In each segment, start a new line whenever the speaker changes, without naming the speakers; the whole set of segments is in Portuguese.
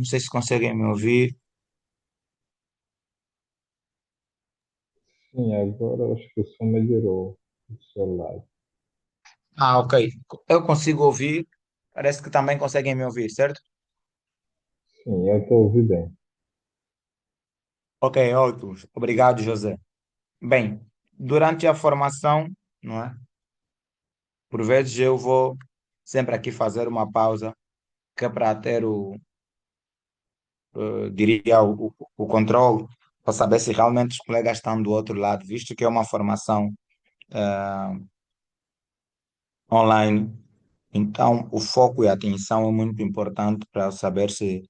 Não sei se conseguem me ouvir.
Sim, agora acho que o som melhorou do seu lado.
Ah, ok. Eu consigo ouvir. Parece que também conseguem me ouvir, certo?
Sim, eu estou a ouvir bem.
Ok, ótimo. Obrigado, José. Bem, durante a formação, não é? Por vezes eu vou sempre aqui fazer uma pausa, que é para ter diria, o controle, para saber se realmente os colegas estão do outro lado, visto que é uma formação online. Então, o foco e a atenção é muito importante para saber se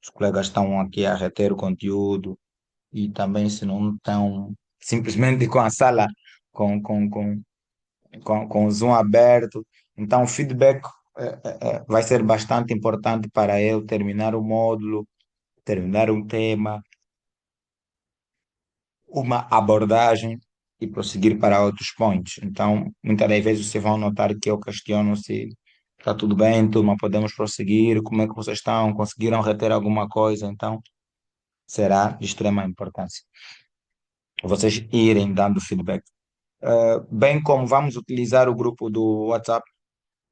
os colegas estão aqui a reter o conteúdo e também se não estão simplesmente com a sala com, com, com, com o Zoom aberto. Então, o feedback vai ser bastante importante para eu terminar o módulo, terminar um tema, uma abordagem e prosseguir para outros pontos. Então, muitas das vezes vocês vão notar que eu questiono se está tudo bem, turma, podemos prosseguir, como é que vocês estão, conseguiram reter alguma coisa, então será de extrema importância vocês irem dando feedback. Bem como vamos utilizar o grupo do WhatsApp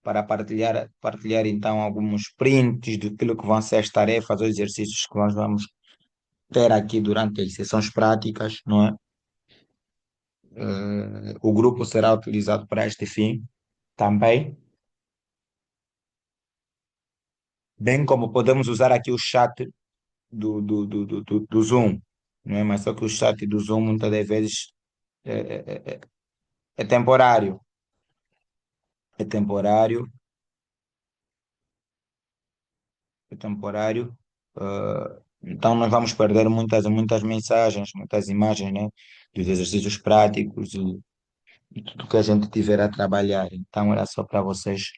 para partilhar então alguns prints daquilo que vão ser as tarefas, os exercícios que nós vamos ter aqui durante as sessões práticas, não é? O grupo será utilizado para este fim também, bem como podemos usar aqui o chat do Zoom, não é? Mas só que o chat do Zoom muitas das vezes é temporário, é temporário, é temporário. Então nós vamos perder muitas mensagens, muitas imagens, né? Dos exercícios práticos e tudo que a gente tiver a trabalhar. Então era só para vocês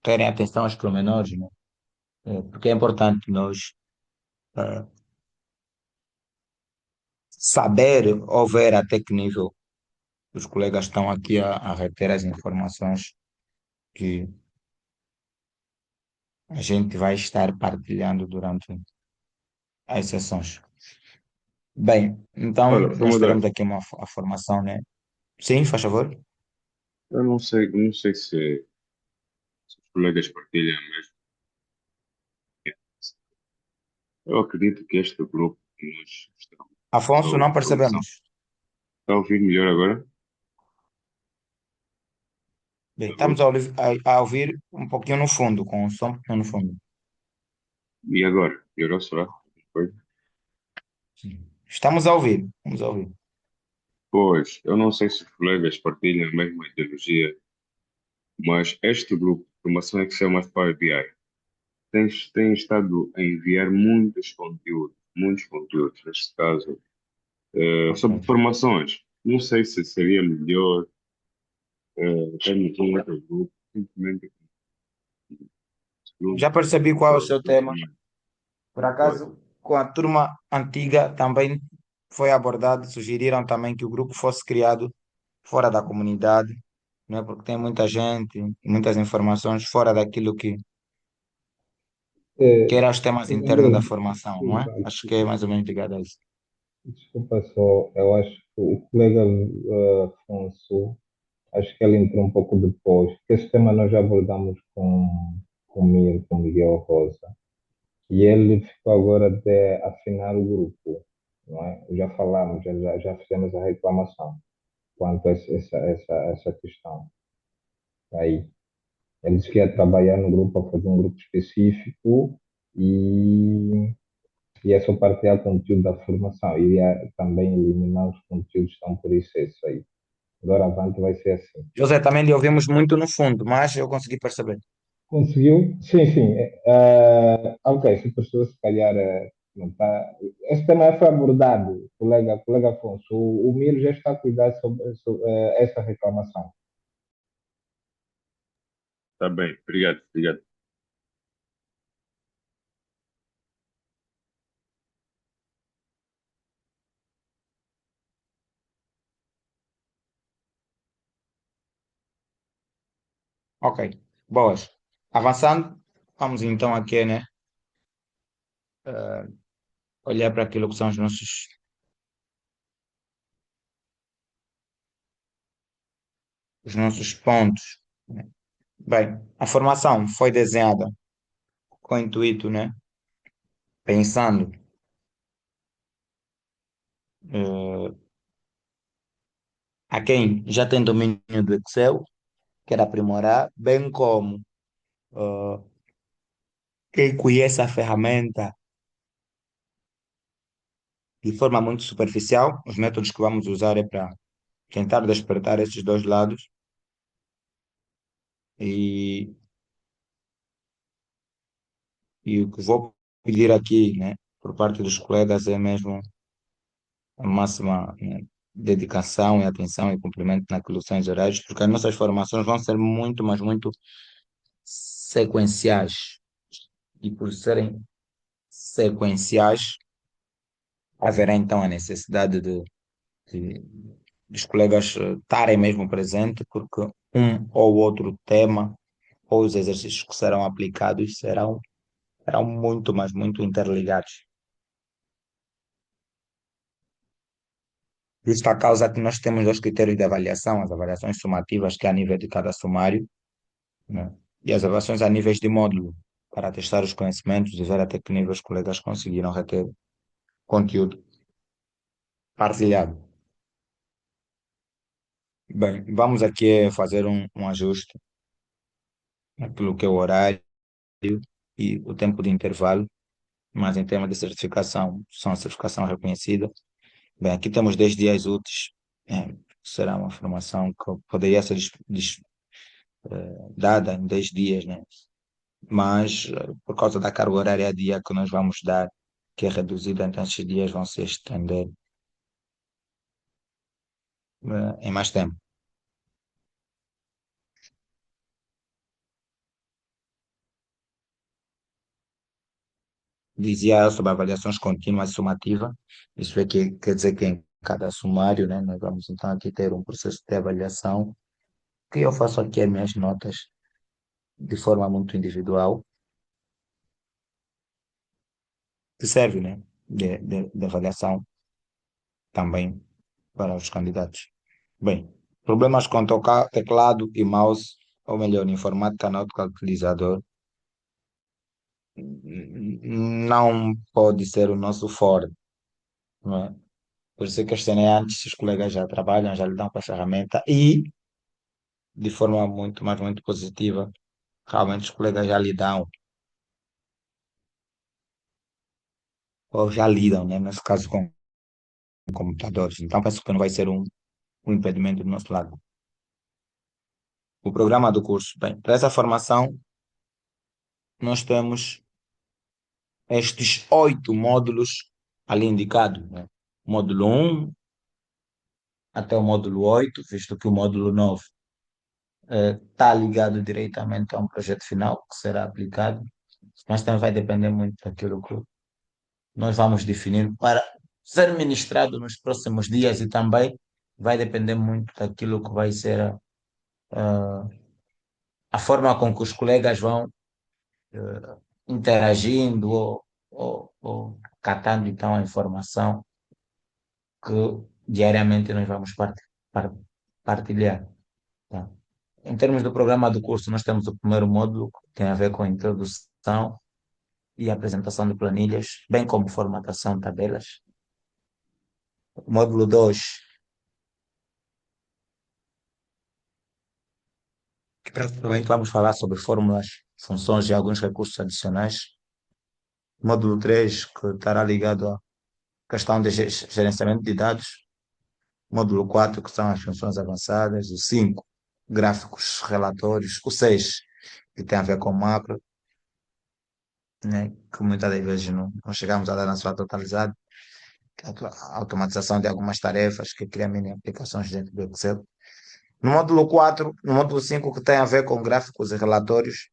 terem atenção aos pormenores, né? Porque é importante nós saber ou ver até que nível os colegas estão aqui a reter as informações que a gente vai estar partilhando durante as sessões. Bem, então
Olha,
nós teremos
Ramadã,
aqui a formação, né? Sim, faz favor.
eu não sei se os colegas partilham mesmo. Eu acredito que este grupo que nós estamos
Afonso,
na
não
formação
percebemos.
está a ouvir melhor agora?
Bem,
Alô?
estamos a ouvir um pouquinho no fundo, com o som um pouquinho no fundo.
E agora? Piorou, será? Foi?
Sim. Estamos a ouvir, vamos a ouvir.
Pois, eu não sei se os colegas partilham a mesma ideologia, mas este grupo de formação Excel mais Power BI tem estado a enviar muitos conteúdos, neste caso,
Ok.
sobre formações. Não sei se seria melhor termos um outro grupo, simplesmente
Já percebi qual é o seu tema. Por
pois,
acaso, com a turma antiga também foi abordado, sugeriram também que o grupo fosse criado fora da comunidade, não é? Porque tem muita gente, muitas informações fora daquilo que
É,
eram os temas internos da formação, não é?
exato.
Acho que é mais ou menos ligado a isso.
Desculpa só, eu acho que o colega Afonso, acho que ele entrou um pouco depois, porque esse tema nós já abordamos com Miguel Rosa, e ele ficou agora de afinar o grupo, não é? Já falamos, já fizemos a reclamação quanto a essa questão. Aí, ele disse que ia trabalhar no grupo, para fazer um grupo específico, e e é só partilhar conteúdo da formação. Iria também eliminar os conteúdos que estão por excesso aí. Agora avante vai ser assim.
José, também lhe ouvimos muito no fundo, mas eu consegui perceber.
Conseguiu? Sim, sim. Ok, se a pessoa se calhar não está. Esse tema foi abordado, colega Afonso. O Miro já está a cuidar sobre essa reclamação.
está bem, obrigado, obrigado.
Ok, boas. Avançando. vamos então aqui, né, olhar para aquilo que são os nossos pontos, né? Bem, a formação foi desenhada com o intuito, né, pensando eh, a quem já tem domínio do Excel, quer aprimorar, bem como eh, quem conhece a ferramenta de forma muito superficial. Os métodos que vamos usar é para tentar despertar esses dois lados e, e o que vou pedir aqui, né, por parte dos colegas é mesmo a máxima, né, dedicação e atenção e cumprimento naquilo que são os horários, porque as nossas formações vão ser muito, mas muito sequenciais. E por serem sequenciais, haverá então a necessidade de- dos colegas estarem mesmo presentes, porque um ou outro tema ou os exercícios que serão aplicados serão muito, mas muito interligados. Isto a causa que nós temos dois critérios de avaliação, as avaliações sumativas, que é a nível de cada sumário, né? E as avaliações a níveis de módulo, para testar os conhecimentos e ver até que nível os colegas conseguiram reter conteúdo partilhado. Bem, vamos aqui fazer um ajuste naquilo que é o horário e o tempo de intervalo, mas em termos de certificação, são a certificação reconhecida. Bem, aqui temos 10 dias úteis, será uma formação que poderia ser dada em 10 dias, né? Mas por causa da carga horária a dia que nós vamos dar, que é reduzida, então esses dias vão se estender em mais tempo. Dizia sobre avaliações contínuas e sumativa, isso é que quer dizer que em cada sumário, né, nós vamos então aqui ter um processo de avaliação, que eu faço aqui as minhas notas de forma muito individual, que serve, né, de avaliação também para os candidatos. Bem, problemas com teclado e mouse, ou melhor, informática no utilizador, não pode ser o nosso forte, não é? Por isso é que eu questionei antes se os colegas já trabalham, já lidam com a ferramenta e, de forma muito, mas muito positiva, realmente os colegas já lidam, ou já lidam, né, nesse caso com computadores. Então, penso que não vai ser um impedimento do nosso lado. O programa do curso. Bem, para essa formação, nós temos estes 8 módulos ali indicados, né? Módulo 1 até o módulo 8, visto que o módulo 9 está ligado diretamente a um projeto final que será aplicado, mas também vai depender muito daquilo que nós vamos definir para ser ministrado nos próximos dias e também vai depender muito daquilo que vai ser a forma com que os colegas vão interagindo ou catando então a informação que diariamente nós vamos par- partilhar. Tá? Em termos do programa do curso, nós temos o primeiro módulo, que tem a ver com a introdução e apresentação de planilhas, bem como formatação de tabelas. O módulo 2, que praticamente vamos falar sobre fórmulas, funções e alguns recursos adicionais. O módulo 3, que estará ligado à questão de gerenciamento de dados. O módulo 4, que são as funções avançadas. O 5, gráficos, relatórios. O 6, que tem a ver com macro, né, que muitas das vezes não chegamos a dar na sua totalidade, que é a automatização de algumas tarefas que criam mini aplicações dentro do Excel. No módulo 4, no módulo 5, que tem a ver com gráficos e relatórios,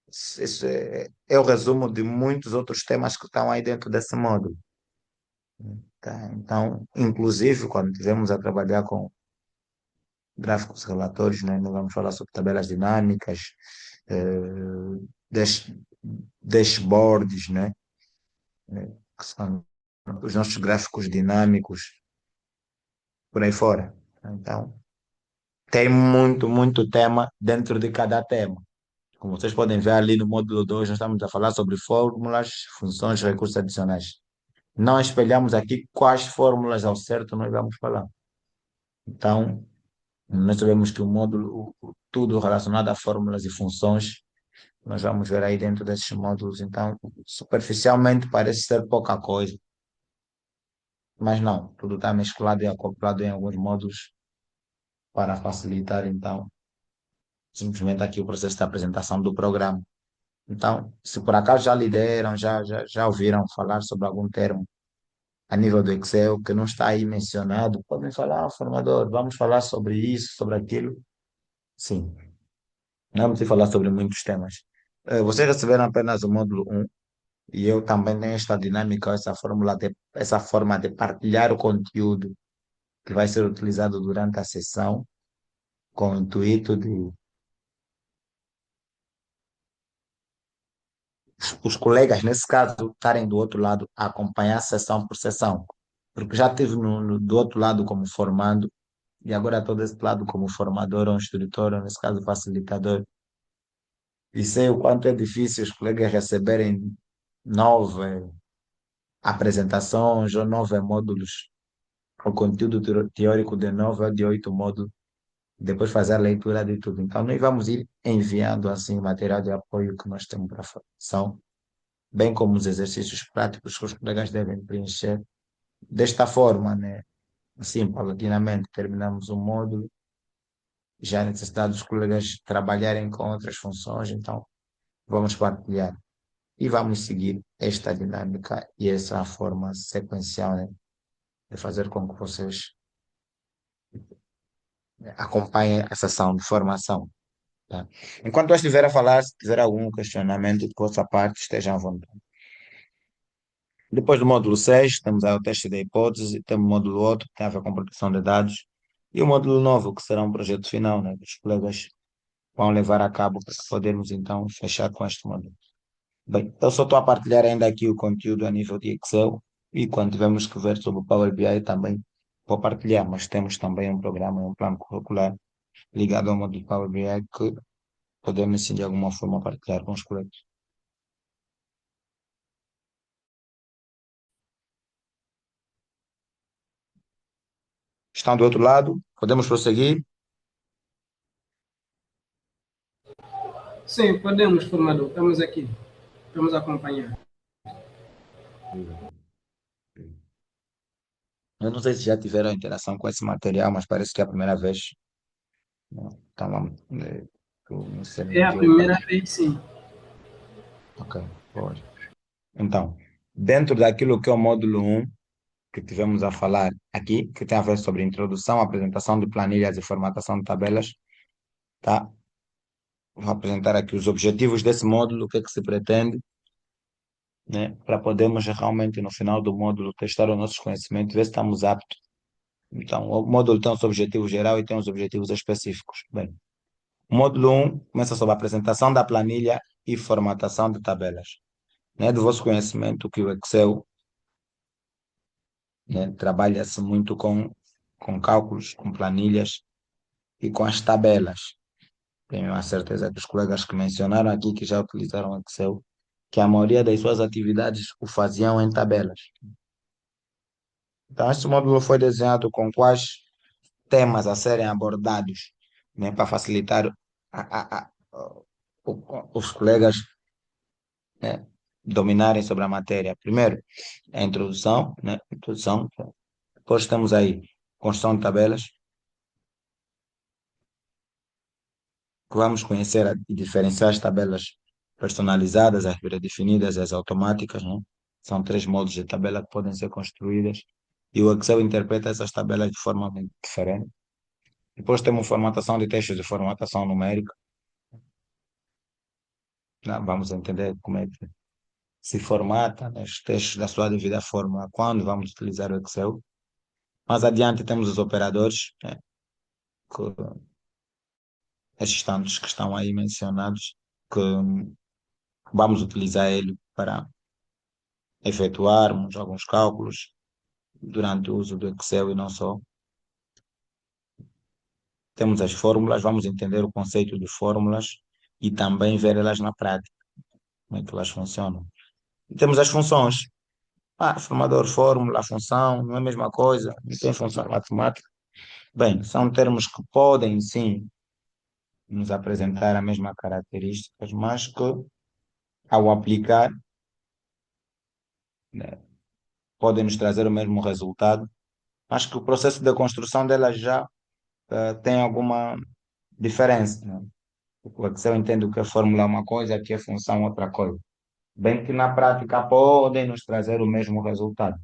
isso é o resumo de muitos outros temas que estão aí dentro desse módulo. Tá? Então, inclusive, quando estivermos a trabalhar com gráficos e relatórios, né, nós vamos falar sobre tabelas dinâmicas, dash, dashboards, né? Que são os nossos gráficos dinâmicos, por aí fora. Então, tem muito, muito tema dentro de cada tema. Como vocês podem ver ali no módulo 2 nós estamos a falar sobre fórmulas, funções, recursos adicionais. Não espelhamos aqui quais fórmulas ao certo nós vamos falar. Então, nós sabemos que o módulo, tudo relacionado a fórmulas e funções, nós vamos ver aí dentro desses módulos. Então, superficialmente parece ser pouca coisa, mas não, tudo está mesclado e acoplado em alguns módulos para facilitar, então, simplesmente aqui o processo de apresentação do programa. Então, se por acaso já lideram, já ouviram falar sobre algum termo a nível do Excel que não está aí mencionado, podem falar, formador, vamos falar sobre isso, sobre aquilo. Sim, vamos falar sobre muitos temas. Vocês receberam apenas o módulo um e eu também tenho esta dinâmica, essa forma de partilhar o conteúdo que vai ser utilizado durante a sessão, com o intuito de os colegas, nesse caso, estarem do outro lado a acompanhar sessão por sessão. Porque já estive do outro lado como formando e agora estou desse lado como formador ou instrutor, ou nesse caso facilitador. E sei o quanto é difícil os colegas receberem nove apresentações ou nove módulos, o conteúdo teórico de nove ou de oito módulos, depois fazer a leitura de tudo. Então, nós vamos ir enviando assim material de apoio que nós temos para a formação, bem como os exercícios práticos que os colegas devem preencher. Desta forma, né? Assim, paulatinamente, terminamos o módulo, já há necessidade dos colegas trabalharem com outras funções, então vamos partilhar e vamos seguir esta dinâmica e essa forma sequencial, né, de fazer com que vocês acompanhem a sessão de formação. Tá? Enquanto eu estiver a falar, se tiver algum questionamento de vossa parte, estejam à vontade. Depois do módulo 6 temos aí o teste da hipótese, temos o módulo outro, que tem a ver com proteção de dados, e o módulo novo, que será um projeto final, né, que os colegas vão levar a cabo para podermos então fechar com este módulo. Bem, eu só estou a partilhar ainda aqui o conteúdo a nível de Excel e quando tivermos que ver sobre o Power BI também vou partilhar, mas temos também um programa, um plano curricular ligado ao módulo Power BI que podemos sim de alguma forma partilhar com os colegas. Estão do outro lado? Podemos prosseguir?
Sim, podemos, formador. Estamos aqui. Estamos a acompanhar.
Eu não sei se já tiveram interação com esse material, mas parece que é a primeira vez. Né? Então, que você me
É a
enviou para.
primeira vez, sim.
Ok, pode. Então, dentro daquilo que é o módulo um que tivemos a falar aqui, que tem a ver sobre introdução, apresentação de planilhas e formatação de tabelas, tá? Vou apresentar aqui os objetivos desse módulo, o que é que se pretende, né? Para podermos realmente, no final do módulo, testar os nossos conhecimentos, ver se estamos aptos. Então, o módulo tem os objetivos geral e tem os objetivos específicos. Bem, o módulo um começa sobre a apresentação da planilha e formatação de tabelas. Né? Do vosso conhecimento que o Excel, né, trabalha-se muito com cálculos, com planilhas e com as tabelas. Tenho a certeza que os colegas que mencionaram aqui que já utilizaram Excel, que a maioria das suas atividades o faziam em tabelas. Então, este módulo foi desenhado com quais temas a serem abordados, né, para facilitar os colegas, né, dominarem sobre a matéria. Primeiro, a introdução, né, introdução. Depois temos aí construção de tabelas, que vamos conhecer e diferenciar as tabelas personalizadas, as predefinidas e as automáticas, né? São três modos de tabela que podem ser construídas e o Excel interpreta essas tabelas de forma muito diferente. Depois temos formatação de textos de formatação numérica. Né? Vamos entender como é que se formata, né, os textos da sua devida forma quando vamos utilizar o Excel. Mais adiante temos os operadores, né, que, estes tantos que estão aí mencionados, que vamos utilizar ele para efetuarmos alguns cálculos durante o uso do Excel e não só. Temos as fórmulas, vamos entender o conceito de fórmulas e também ver elas na prática, como é que elas funcionam. E temos as funções. Formador, fórmula, função, não é a mesma coisa, não tem função matemática. Bem, são termos que podem sim nos apresentar a mesma características, mas que ao aplicar, né, podem nos trazer o mesmo resultado, mas que o processo de construção delas já tem alguma diferença, né? O Excel entende o que é fórmula é uma coisa, que é função outra coisa. Bem que na prática podem nos trazer o mesmo resultado.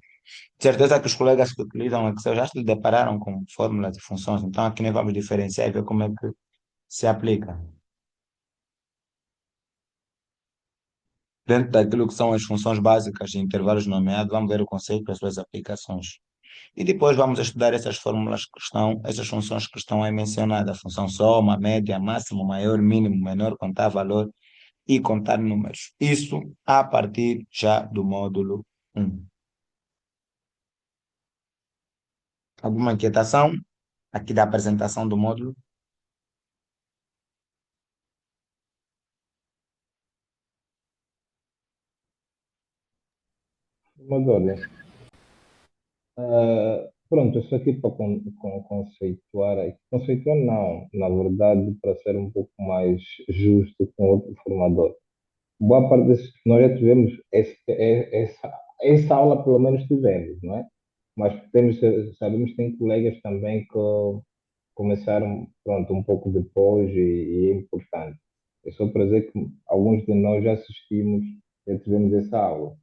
De certeza que os colegas que utilizam o Excel já se depararam com fórmulas e funções, então aqui nós vamos diferenciar e ver como é que se aplica. Dentro daquilo que são as funções básicas e intervalos nomeados, vamos ver o conceito e as suas aplicações. E depois vamos estudar essas fórmulas que estão, essas funções que estão aí mencionadas, a função soma, média, máximo, maior, mínimo, menor, contar valor e contar números. Isso a partir já do módulo 1. Alguma inquietação aqui da apresentação do módulo?
Mas olha, pronto, isso aqui para conceituar, conceituar não, na verdade, para ser um pouco mais justo com outro formador. Boa parte desses, nós já tivemos essa aula, pelo menos tivemos, não é? Mas temos, sabemos que tem colegas também que começaram, pronto, um pouco depois e é importante. É só para dizer que alguns de nós já assistimos, já tivemos essa aula.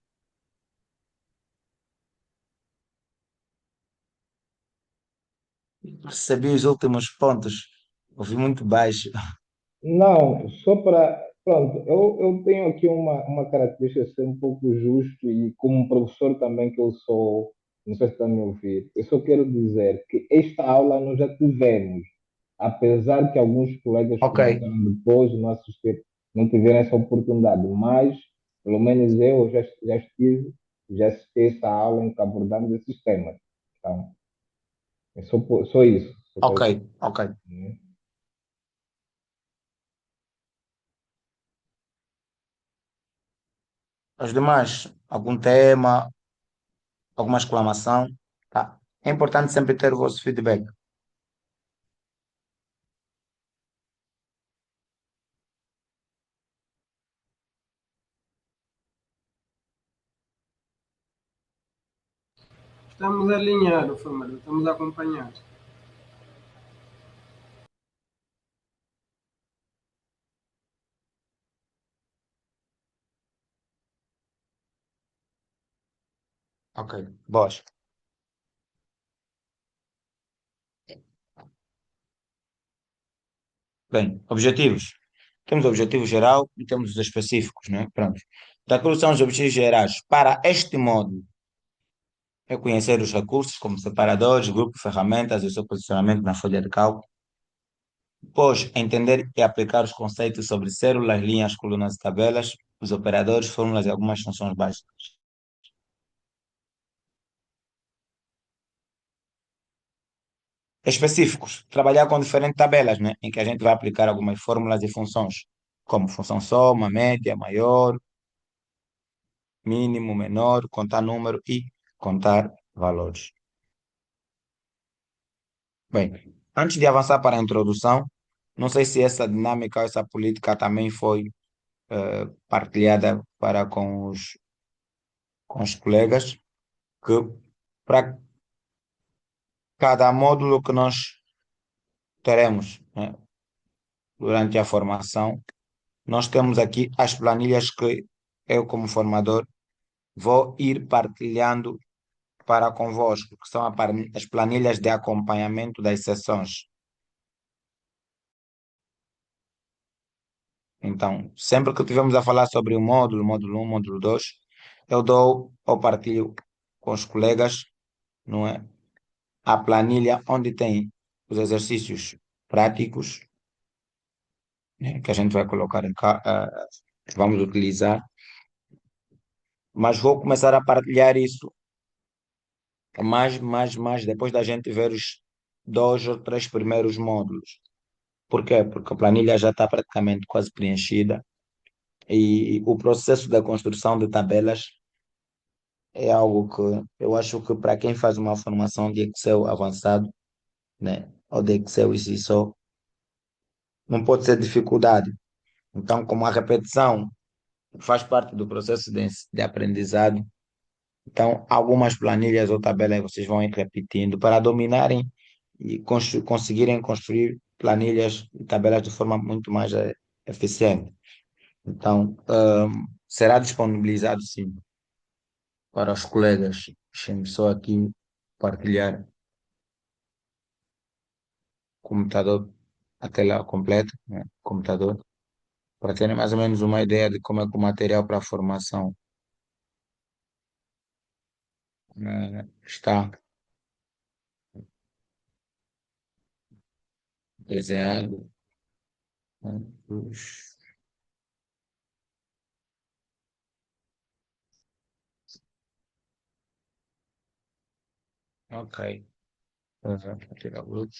Percebi os últimos pontos, ouvi muito baixo.
Não, só para. Pronto, eu tenho aqui uma característica de ser um pouco justo e como um professor também que eu sou, não sei se está a me ouvir, eu só quero dizer que esta aula nós já tivemos, apesar que alguns colegas
Ok,
começaram depois, não assistir, não tiveram essa oportunidade, mas pelo menos eu já estive, já assisti esta aula em que abordamos esses temas. Então, é só isso. Só
ok,
quero
ok.
dizer.
Os demais, algum tema, alguma exclamação, tá? É importante sempre ter o vosso feedback.
Estamos alinhados, formador, estamos acompanhados.
Ok, boas. Bem, objetivos. Temos o objetivo geral e temos os específicos, né? Pronto. Daquilo que são os objetivos gerais para este módulo, é conhecer os recursos como separadores, grupos, ferramentas e o seu posicionamento na folha de cálculo. Depois, entender e aplicar os conceitos sobre células, linhas, colunas e tabelas, os operadores, fórmulas e algumas funções básicas. Específicos, trabalhar com diferentes tabelas, né? Em que a gente vai aplicar algumas fórmulas e funções, como função soma, média, maior, mínimo, menor, contar número e contar valores. Bem, antes de avançar para a introdução, não sei se essa dinâmica, essa política também foi partilhada para com os colegas, que para cada módulo que nós teremos, né, durante a formação, nós temos aqui as planilhas que eu, como formador, vou ir partilhando para convosco, que são as planilhas de acompanhamento das sessões. Então, sempre que estivermos a falar sobre o módulo um, módulo 2, eu dou ou partilho com os colegas, não é? A planilha onde tem os exercícios práticos, né, que a gente vai colocar que vamos utilizar, mas vou começar a partilhar isso mais depois da gente ver os 2 ou 3 primeiros módulos. Por quê? Porque a planilha já está praticamente quase preenchida e o processo da construção de tabelas é algo que eu acho que para quem faz uma formação de Excel avançado, né, ou de Excel e só, não pode ser dificuldade. Então, como a repetição faz parte do processo de aprendizado, então algumas planilhas ou tabelas vocês vão ir repetindo para dominarem e conseguirem construir planilhas e tabelas de forma muito mais eficiente. Então, será disponibilizado sim para os colegas. Deixem-me só aqui partilhar o computador, a tela completa, né? Computador, para terem mais ou menos uma ideia de como é que o material para a formação está desenhado. Né? Ok. Vou tirar o grupo.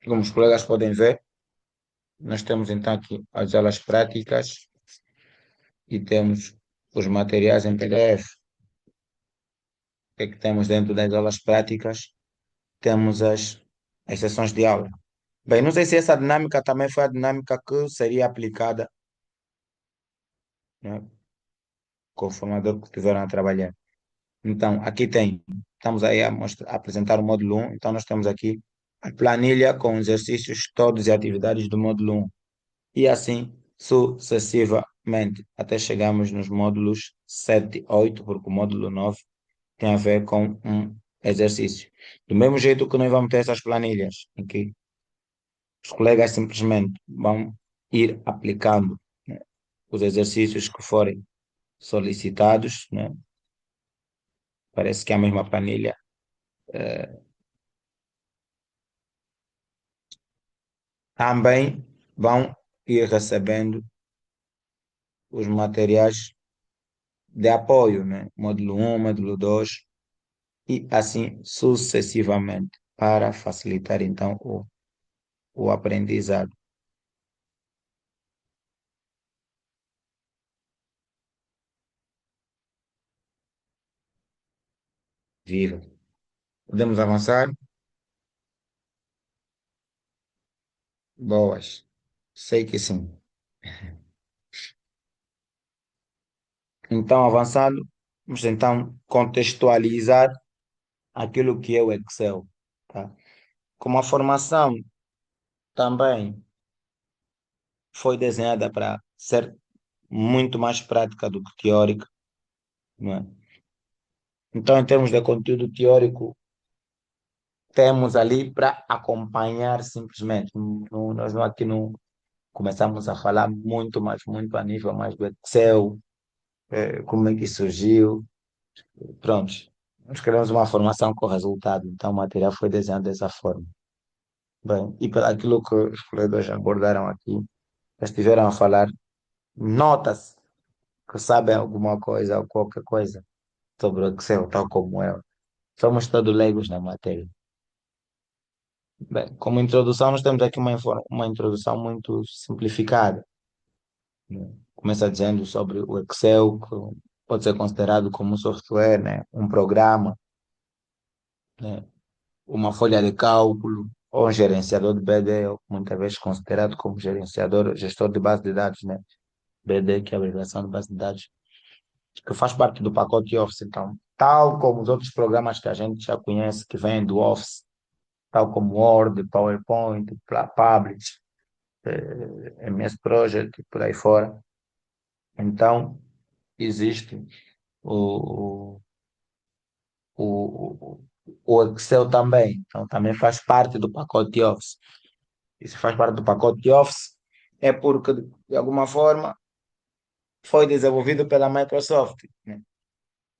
Como os colegas podem ver, nós temos então aqui as aulas práticas e temos os materiais em PDF. O que é que temos dentro das aulas práticas? Temos as sessões de aula. Bem, não sei se essa dinâmica também foi a dinâmica que seria aplicada, né, com o formador que estiveram a trabalhar. Então, aqui tem, estamos aí a apresentar o módulo 1, então nós temos aqui a planilha com exercícios todos e atividades do módulo 1. E assim sucessivamente, até chegamos nos módulos 7 e 8, porque o módulo 9 tem a ver com um exercício. Do mesmo jeito que nós vamos ter essas planilhas, em que os colegas simplesmente vão ir aplicando, né, os exercícios que forem solicitados, né? Parece que é a mesma planilha. Também vão ir recebendo os materiais de apoio, né? Módulo 1, módulo 2 e assim sucessivamente, para facilitar então o aprendizado. Viva! Podemos avançar? Boas. Sei que sim. Então, avançando, vamos então contextualizar aquilo que é o Excel, tá? Como a formação também foi desenhada para ser muito mais prática do que teórica, não é? Então, em termos de conteúdo teórico, temos ali para acompanhar simplesmente. Nós não aqui não começamos a falar muito, mas muito a nível mais do Excel, como é que surgiu. Pronto, nós queremos uma formação com resultado, então o material foi desenhado dessa forma. Bem, e pelo aquilo que os colegas abordaram aqui, eles estiveram a falar, nota-se que sabem alguma coisa ou qualquer coisa sobre o Excel, tal como eu. Somos todos leigos na matéria. Bem, como introdução, nós temos aqui uma introdução muito simplificada, né? Começa dizendo sobre o Excel, que pode ser considerado como um software, né? Um programa, né? Uma folha de cálculo, ou um gerenciador de BD, ou muitas vezes considerado como gerenciador, gestor de base de dados, né? BD, que é a abreviação de base de dados, que faz parte do pacote Office, então, tal como os outros programas que a gente já conhece, que vêm do Office, tal como Word, PowerPoint, Publish, MS Project e por aí fora. Então, existe o, o, o Excel também. Então, também faz parte do pacote Office. E se faz parte do pacote Office, é porque, de alguma forma, foi desenvolvido pela Microsoft, né?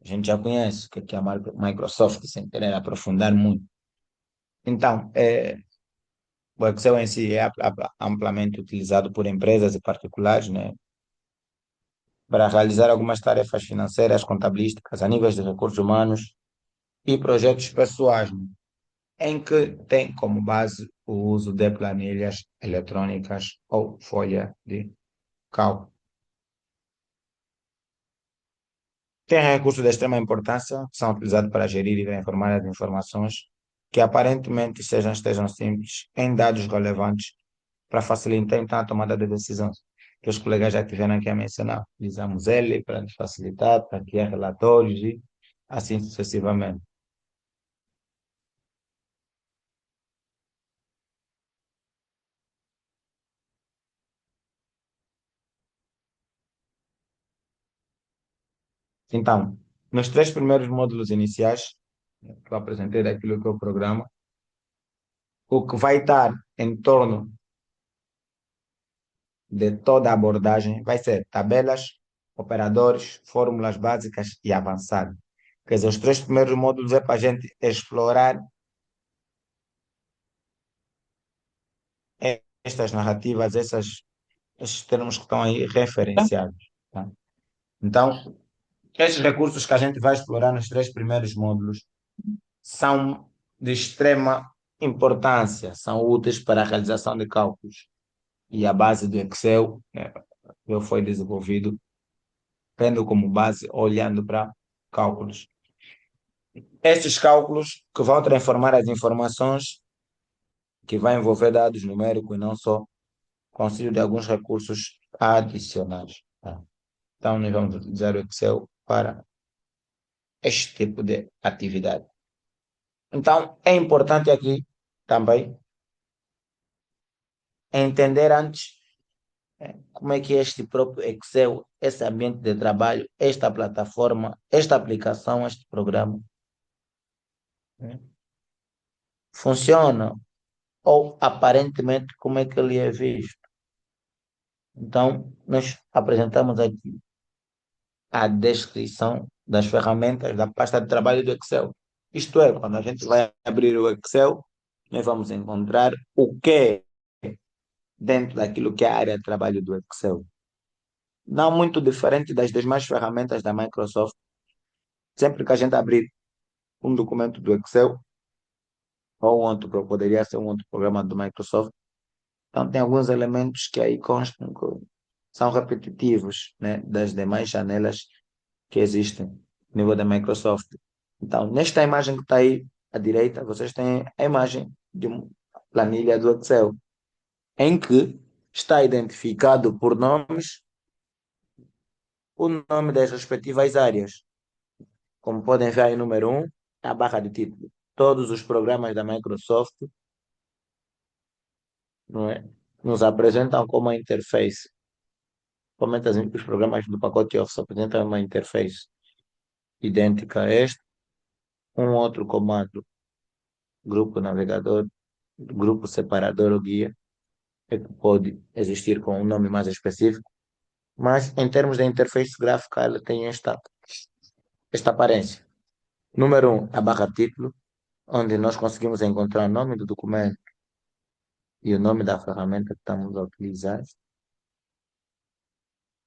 A gente já conhece o que é a Microsoft, sem querer aprofundar muito. Então, o Excel em si é amplamente utilizado por empresas e particulares, né, para realizar algumas tarefas financeiras, contabilísticas, a níveis de recursos humanos e projetos pessoais, né, em que tem como base o uso de planilhas eletrônicas ou folha de cálculo. Tem recursos de extrema importância que são utilizados para gerir e transformar as informações que aparentemente estejam simples em dados relevantes para facilitar então a tomada de decisões. Que os colegas já tiveram aqui a mencionar. Utilizamos ele para nos facilitar, para criar relatórios e assim sucessivamente. Então, nos três primeiros módulos iniciais, que eu apresentei daquilo que é o programa, o que vai estar em torno de toda a abordagem vai ser tabelas, operadores, fórmulas básicas e avançado. Quer dizer, os três primeiros módulos é para a gente explorar estas narrativas, esses termos que estão aí referenciados. Tá? Então, estes recursos que a gente vai explorar nos três primeiros módulos são de extrema importância, são úteis para a realização de cálculos. E a base do Excel, né, foi desenvolvido tendo como base olhando para cálculos. Estes cálculos que vão transformar as informações que vai envolver dados numéricos e não só, com auxílio de alguns recursos adicionais. Tá? Então, nós vamos utilizar o Excel para este tipo de atividade. Então, é importante aqui também entender antes como é que este próprio Excel, esse ambiente de trabalho, esta plataforma, esta aplicação, este programa, né, funciona ou aparentemente como é que ele é visto. Então, nós apresentamos aqui a descrição das ferramentas da pasta de trabalho do Excel. Isto é, quando a gente vai abrir o Excel, nós vamos encontrar o que é dentro daquilo que é a área de trabalho do Excel. Não muito diferente das demais ferramentas da Microsoft. Sempre que a gente abrir um documento do Excel, ou poderia ser um outro programa do Microsoft, então tem alguns elementos que aí constam, que são repetitivos, né, das demais janelas que existem no nível da Microsoft. Então, nesta imagem que está aí à direita, vocês têm a imagem de uma planilha do Excel, em que está identificado por nomes o nome das respectivas áreas. Como podem ver aí, número 1, a barra de título. Todos os programas da Microsoft, não é, nos apresentam como uma interface. Somente os programas do pacote Office apresentam uma interface idêntica a esta. Um outro comando, grupo navegador, grupo separador ou guia, é que pode existir com um nome mais específico, mas em termos de interface gráfica, ela tem esta aparência. Número 1, a barra título, onde nós conseguimos encontrar o nome do documento e o nome da ferramenta que estamos a utilizar,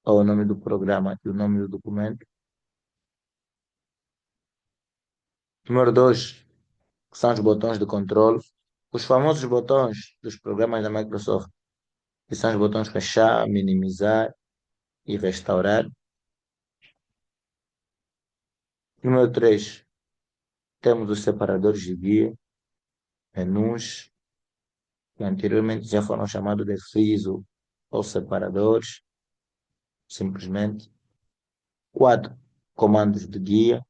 ou o nome do programa e o nome do documento. Número 2, que são os botões de controle, os famosos botões dos programas da Microsoft, que são os botões fechar, minimizar e restaurar. Número 3, temos os separadores de guia, menus, que anteriormente já foram chamados de friso ou separadores, simplesmente. 4, comandos de guia.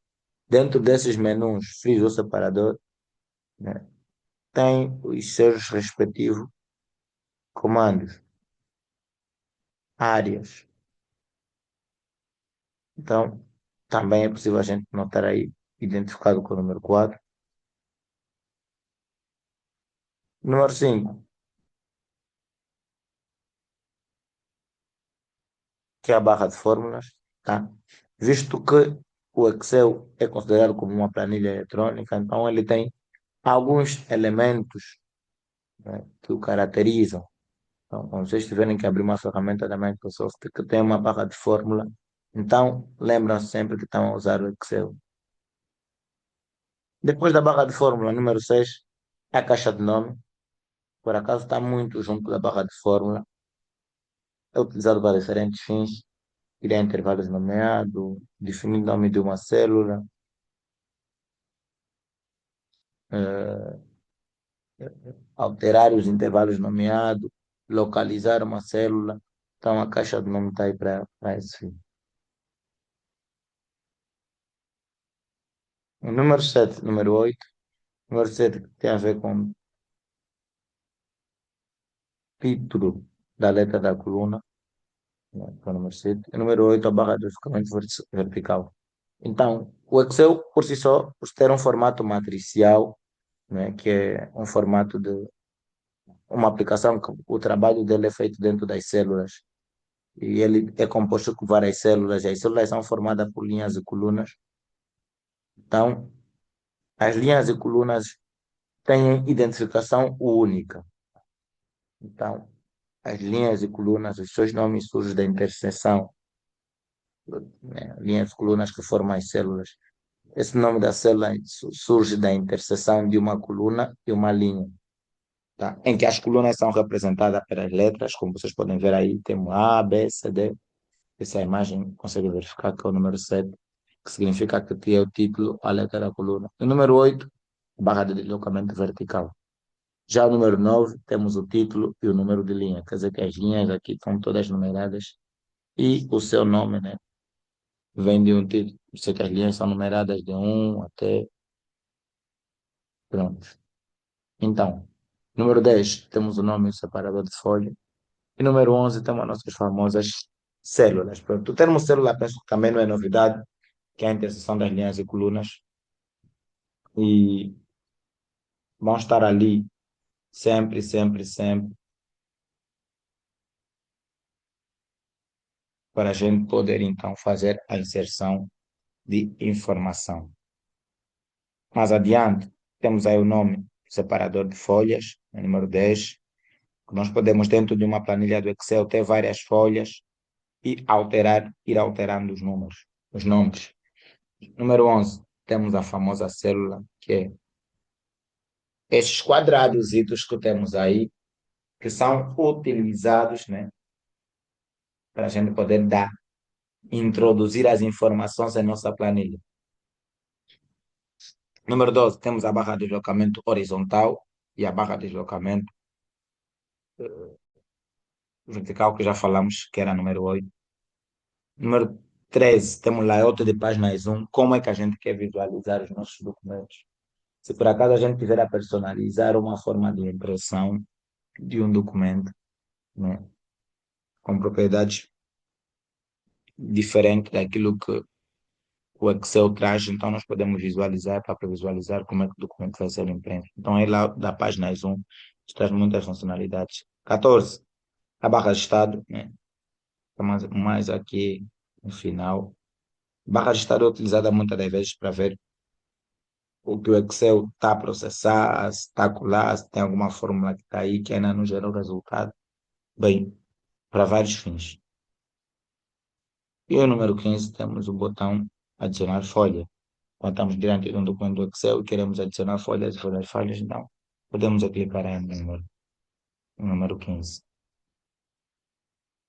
Dentro desses menus, friso ou separador, né, tem os seus respectivos comandos, áreas. Então, também é possível a gente notar aí, identificado com o número 4. Número 5, que é a barra de fórmulas, tá? Visto que o Excel é considerado como uma planilha eletrônica, então ele tem alguns elementos, né, que o caracterizam. Então, quando vocês tiverem que abrir uma ferramenta da Microsoft que tem uma barra de fórmula, então lembram sempre que estão a usar o Excel. Depois da barra de fórmula, número 6 é a caixa de nome. Por acaso está muito junto da barra de fórmula. É utilizado para diferentes fins. Criar intervalos nomeados, definir o nome de uma célula, eh, alterar os intervalos nomeados, localizar uma célula. Então a caixa de nome está aí para esse fim. O número 7, número 8. Número 7 tem a ver com o título da letra da coluna, né, que é o número 7. E número 8, a barra do deslocamento vertical. Então, o Excel, por si só, por ter um formato matricial, né, que é um formato de uma aplicação que o trabalho dele é feito dentro das células. E ele é composto por várias células, e as células são formadas por linhas e colunas. Então, as linhas e colunas têm identificação única. Então, as linhas e colunas, os seus nomes surgem da interseção, né? Linhas e colunas que formam as células. Esse nome da célula surge da interseção de uma coluna e uma linha, tá? Em que as colunas são representadas pelas letras, como vocês podem ver aí, temos A, B, C, D. Essa imagem consegue verificar que é o número 7, que significa que é o título, a letra da coluna. O número 8, barra de deslocamento vertical. Já o número 9, temos o título e o número de linha, quer dizer que as linhas aqui estão todas numeradas e o seu nome, né, vem de um título. Sei que as linhas são numeradas de um até. Pronto. Então, número 10, temos o nome e o separador de folha. E número 11, temos as nossas famosas células. Pronto. O termo célula, penso que também não é novidade, que é a interseção das linhas e colunas. E vão estar ali sempre, sempre, sempre, para a gente poder então fazer a inserção de informação. Mais adiante, temos aí o nome separador de folhas, número 10, que nós podemos, dentro de uma planilha do Excel, ter várias folhas e ir alterando os números, os nomes. Número 11, temos a famosa célula, que é estes quadrados que temos aí, que são utilizados, né, para a gente poder introduzir as informações em nossa planilha. Número 12, temos a barra de deslocamento horizontal e a barra de deslocamento vertical, que já falamos, que era número 8. Número 13, temos layout de páginas 1. Como é que a gente quer visualizar os nossos documentos? Se por acaso a gente tiver a personalizar uma forma de impressão de um documento, né, com propriedades diferentes daquilo que o Excel traz, então nós podemos visualizar para visualizar como é que o documento vai ser impresso. Então, aí lá da página 1 traz muitas funcionalidades. 14, a barra de estado, né? Mais aqui no final. Barra de estado é utilizada muitas das vezes para ver o que o Excel está a processar, se está a colar, se tem alguma fórmula que está aí que ainda não gerou resultado. Bem, para vários fins. E o número 15, temos o botão adicionar folha. Quando estamos diante de um documento do Excel e queremos adicionar folhas e folhas, então podemos clicar aí no número 15.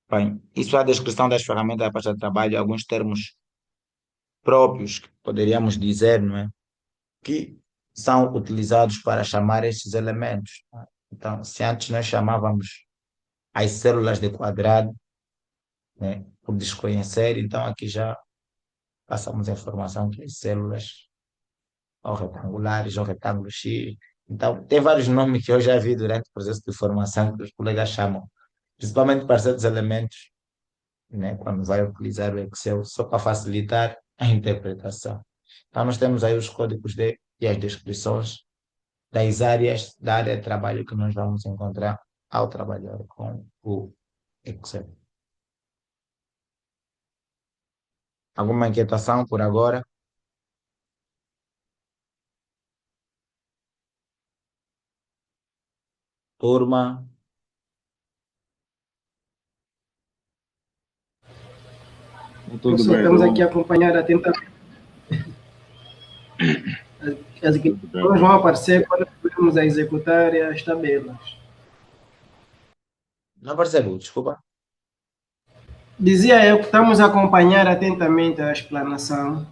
Bem, isso é a descrição das ferramentas da pasta de trabalho, alguns termos próprios que poderíamos dizer, não é? Que são utilizados para chamar estes elementos. Então, se antes nós chamávamos as células de quadrado, né, por desconhecer, então aqui já passamos a informação que as células ou retangulares ou retângulos X. Então, tem vários nomes que eu já vi durante o processo de formação que os colegas chamam, principalmente para certos elementos, né, quando vai utilizar o Excel, só para facilitar a interpretação. Então, nós temos aí os códigos e as descrições das áreas da área de trabalho que nós vamos encontrar ao trabalhar com o Excel. Alguma inquietação por agora? turma.
Tudo
Professor,
bem,
estamos aqui
João?
a acompanhar atentamente. As
Tudo bem,
equações vão
professor.
aparecer quando estivermos a executar as tabelas.
Não percebo, desculpa.
Dizia eu que estamos a acompanhar atentamente a explanação.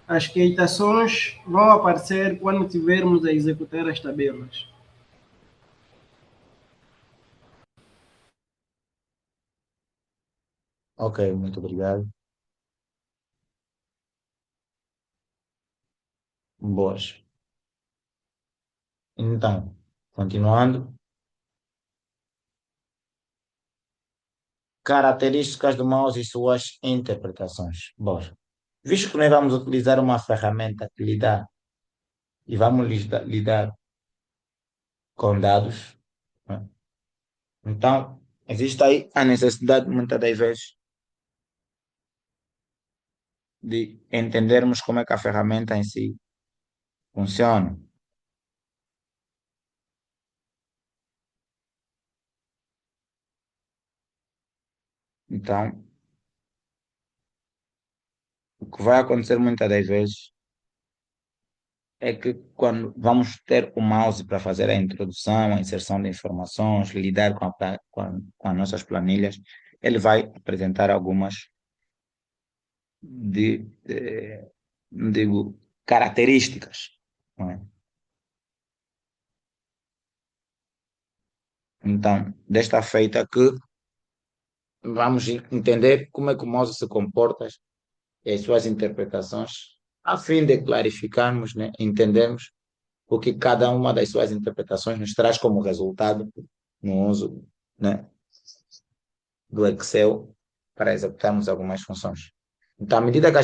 As equações vão aparecer quando estivermos a executar as tabelas.
Ok, muito obrigado. Boas. Então, continuando. Características do mouse e suas interpretações. Bom, visto que nós vamos utilizar uma ferramenta que e vamos lidar com dados, né? Então, existe aí a necessidade, muitas das vezes, de entendermos como é que a ferramenta em si funciona. Então, o que vai acontecer muitas das vezes é que quando vamos ter o mouse para fazer a introdução, a inserção de informações, lidar com as nossas planilhas, ele vai apresentar algumas não digo, características, não é? Então, desta feita que vamos entender como é que o mouse se comporta e as suas interpretações, a fim de clarificarmos, né, entendermos o que cada uma das suas interpretações nos traz como resultado no uso, né, do Excel para executarmos algumas funções. Então, à medida que a